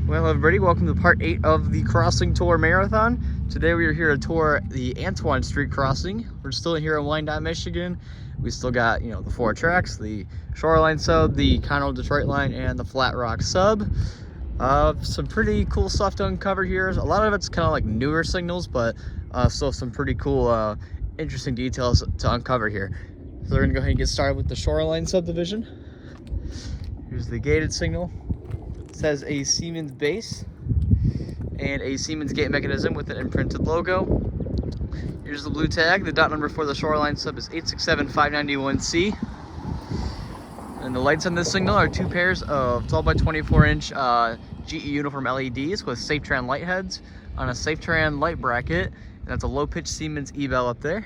Well, everybody, welcome to part 8 of the Crossing Tour Marathon. Today we are here to tour the Antoine Street Crossing. We're still here in Wyandotte, Michigan. We still got, the 4 tracks, the Shoreline Sub, the Conrail Detroit Line, and the Flat Rock Sub. Some pretty cool stuff to uncover here. A lot of it's kind of like newer signals, but still some pretty cool, interesting details to uncover here. So we're gonna go ahead and get started with the Shoreline Subdivision. Here's the gated signal. It says a Siemens base and a Siemens gate mechanism with an imprinted logo. Here's the blue tag. The dot number for the Shoreline Sub is 867591C. And the lights on this signal are 2 pairs of 12 by 24 inch GE uniform LEDs with Safetran light heads on a Safetran light bracket. And that's a low pitch Siemens E-bell up there.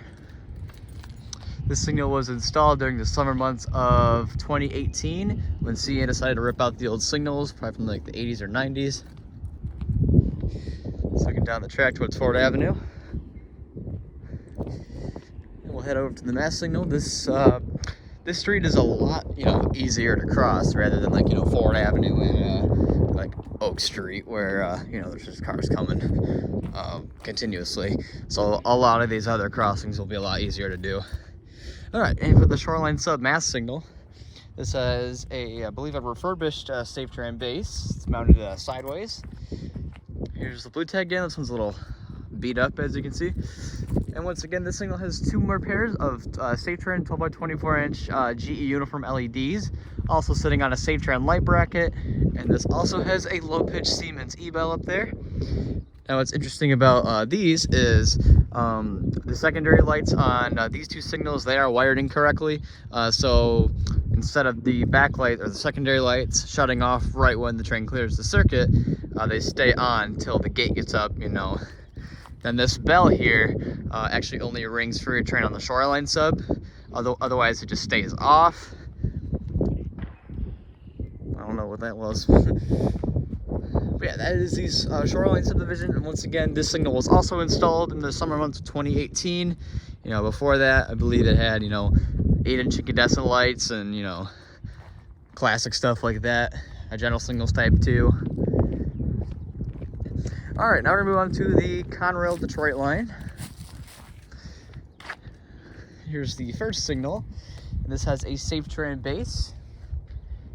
This signal was installed during the summer months of 2018 when CA decided to rip out the old signals, probably from like the 80s or 90s. So looking down the track towards Ford Avenue. And we'll head over to the Mast signal. This street is a lot, easier to cross rather than like, Ford Avenue and like Oak Street where, there's just cars coming continuously. So a lot of these other crossings will be a lot easier to do. All right, and for the Shoreline Sub Mast signal, this has I believe a refurbished Safetran base. It's mounted sideways. Here's the blue tag again. This one's a little beat up, as you can see. And once again, this signal has 2 more pairs of Safetran 12 by 24 inch GE uniform LEDs, also sitting on a Safetran light bracket. And this also has a low pitch Siemens E-bell up there. Now what's interesting about these is the secondary lights on these 2 signals, they are wired incorrectly. So instead of the backlight or the secondary lights shutting off right when the train clears the circuit, they stay on till the gate gets up, Then this bell here actually only rings for your train on the Shoreline Sub. Otherwise it just stays off. I don't know what that was. But yeah, that is the Shoreline Subdivision. And once again, this signal was also installed in the summer months of 2018. Before that, I believe it had, 8-inch incandescent lights and, classic stuff like that. General signals type 2. All right, now we're gonna move on to the Conrail Detroit Line. Here's the first signal. And this has a Safetran base.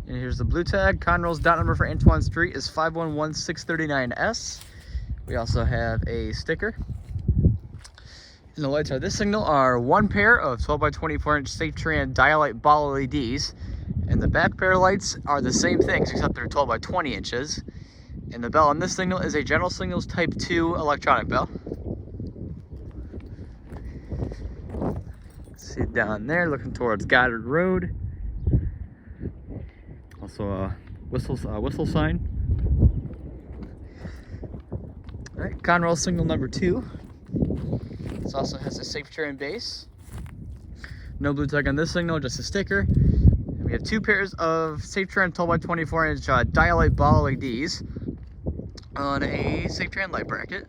And here's the blue tag. Conrail's dot number for Antoine Street is 511639S. We also have a sticker. And the lights on this signal are 1 pair of 12 by 24 inch Safetran Dialight ball LEDs. And the back pair of lights are the same things except they're 12 by 20 inches. And the bell on this signal is a General Signals Type 2 electronic bell. See it down there looking towards Goddard Road. Also a whistle sign. All right, Conrail signal number 2. This also has a Safetran base. No blue tag on this signal, just a sticker. And we have 2 pairs of Safetran 12 by 24 inch Dialight ball LEDs on a Safetran light bracket.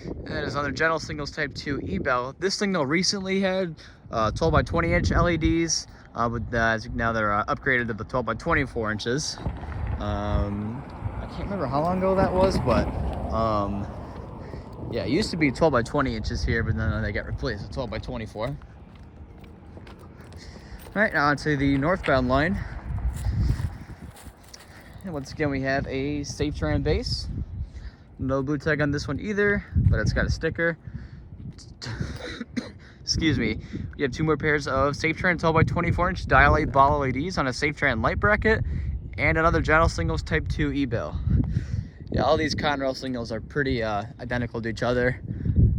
And that is on their General Signals Type 2 E-bell. This signal recently had 12 by 20 inch LEDs. But now they're upgraded to the 12 by 24 inches. I can't remember how long ago that was, but yeah, it used to be 12 by 20 inches here, but then they got replaced with 12 by 24. All right, now onto the northbound line. And once again, we have a Safetran base. No blue tag on this one either, but it's got a sticker. Excuse me. We have 2 more pairs of Safetran 12 by 24 inch Dialight ball LEDs on a Safetran light bracket and another General Signals Type 2 E-bell. Yeah, all these Conrail signals are pretty identical to each other.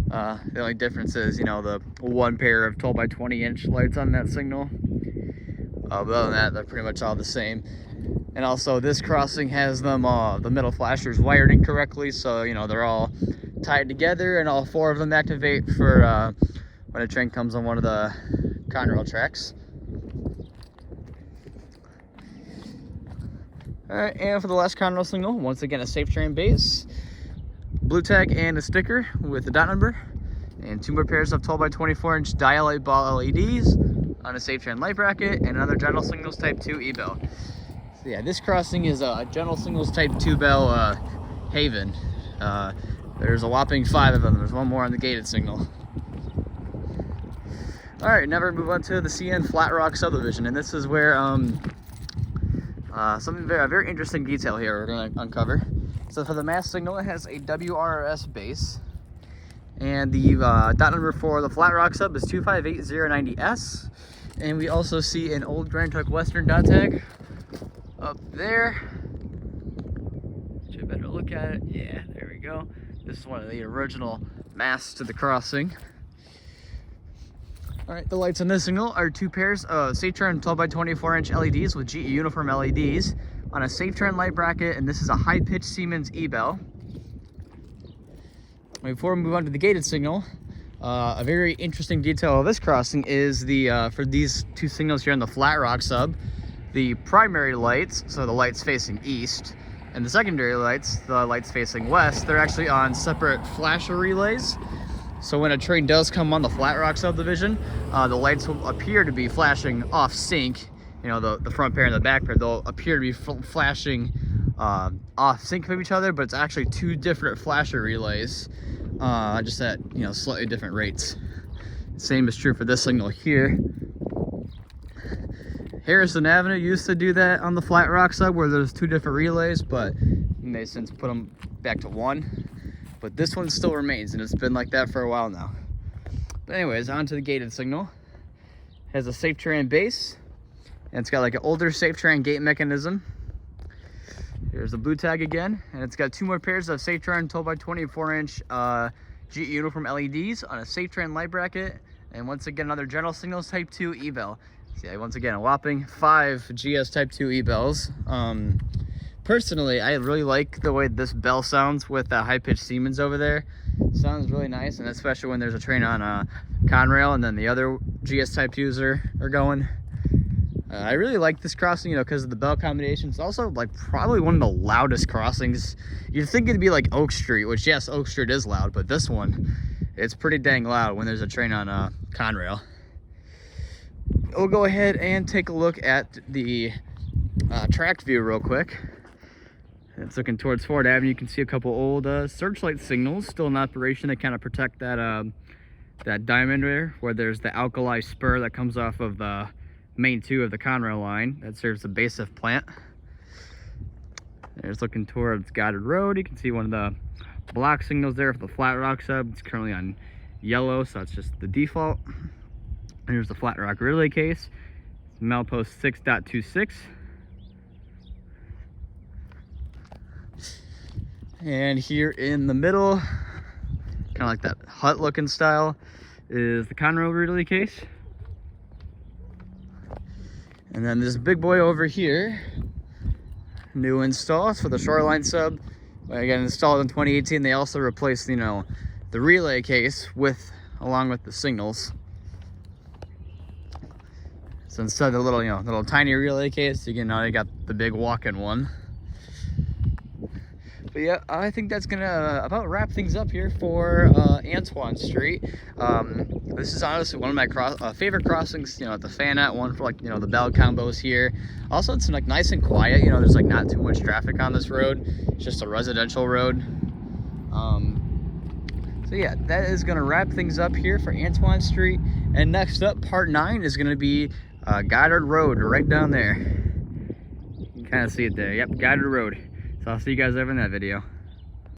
The only difference is, the 1 pair of 12 by 20 inch lights on that signal. But other than that, they're pretty much all the same. And also, this crossing has them, the middle flashers wired incorrectly, so, they're all tied together, and all 4 of them activate for when a train comes on one of the Conrail tracks. All right, and for the last Conrail signal, once again, a Safetran base, blue tag and a sticker with the dot number, and 2 more pairs of 12 by 24 inch Dialight ball LEDs on a Safetran light bracket, and another General Signals Type 2 E-bell. So yeah, this crossing is a General Signals Type 2 bell haven. There's a whopping 5 of them. There's one more on the gated signal. All right, now we move on to the CN Flat Rock Subdivision, and this is where something very interesting detail here we're going to uncover. So for the Mast signal, it has a WRS base, and the dot number for the Flat Rock sub is 258090S, and we also see an old Grand Truck Western dot tag up there. Should have better look at it. Yeah, there we go. This is one of the original masts to the crossing. All right, the lights on this signal are 2 pairs of Safetran 12x24-inch LEDs with GE uniform LEDs on a Safetran light bracket, and this is a high-pitched Siemens E-bell. Before we move on to the gated signal, a very interesting detail of this crossing is the for these 2 signals here on the Flat Rock sub, the primary lights, so the lights facing east, and the secondary lights, the lights facing west, they're actually on separate flasher relays. So when a train does come on the Flat Rock subdivision, the lights will appear to be flashing off sync. You know, the front pair and the back pair, they'll appear to be flashing off sync of each other, but it's actually 2 different flasher relays, just at, you know, slightly different rates. Same is true for this signal here. Harrison Avenue used to do that on the Flat Rock sub, where there's 2 different relays, but they since put them back to 1. But this one still remains, and it's been like that for a while now. But anyways, on to the gated signal. It has a Safetran base, and it's got like an older Safetran gate mechanism. Here's the blue tag again, and it's got 2 more pairs of Safetran 12x24-inch GE uniform LEDs on a Safetran light bracket, and once again another General Signals Type 2 E-bell. So yeah, once again a whopping 5 GS Type 2 E-bells. Personally, I really like the way this bell sounds with that high-pitched Siemens over there. Sounds really nice, and especially when there's a train on Conrail and then the other GS Type 2s are going. I really like this crossing, you know, because of the bell combination. It's also like probably one of the loudest crossings. You'd think it'd be like Oak Street, which yes, Oak Street is loud, but this one, it's pretty dang loud when there's a train on Conrail. We'll go ahead and take a look at the tracked view real quick. It's looking towards Ford Avenue. You can see a couple old searchlight signals still in operation. They kind of protect that that diamond there, where there's the alkali spur that comes off of the main 2 of the Conrail line that serves the base of plant. There's looking towards Goddard Road. You can see one of the block signals there for the Flat Rock sub. It's currently on yellow, so it's just the default. And here's the Flat Rock relay case. It's milepost 6.26. And here in the middle, kind of like that hut looking style, is the Conrail relay case. And then this big boy over here, new install for the Shoreline sub. Again, installed in 2018. They also replaced, you know, the relay case along with the signals. So instead of the little, you know, little tiny relay case, now you got the big walk-in one. But yeah, I think that's gonna about wrap things up here for Antoine Street. This is honestly one of my favorite crossings, you know, at the Fanette one for, like, you know, the bell combos here. Also, it's like nice and quiet, you know, there's like not too much traffic on this road. It's just a residential road. So yeah, that is gonna wrap things up here for Antoine Street. And next up, part 9 is gonna be Goddard Road right down there. You can kind of see it there. Yep, Goddard Road. So I'll see you guys over in that video.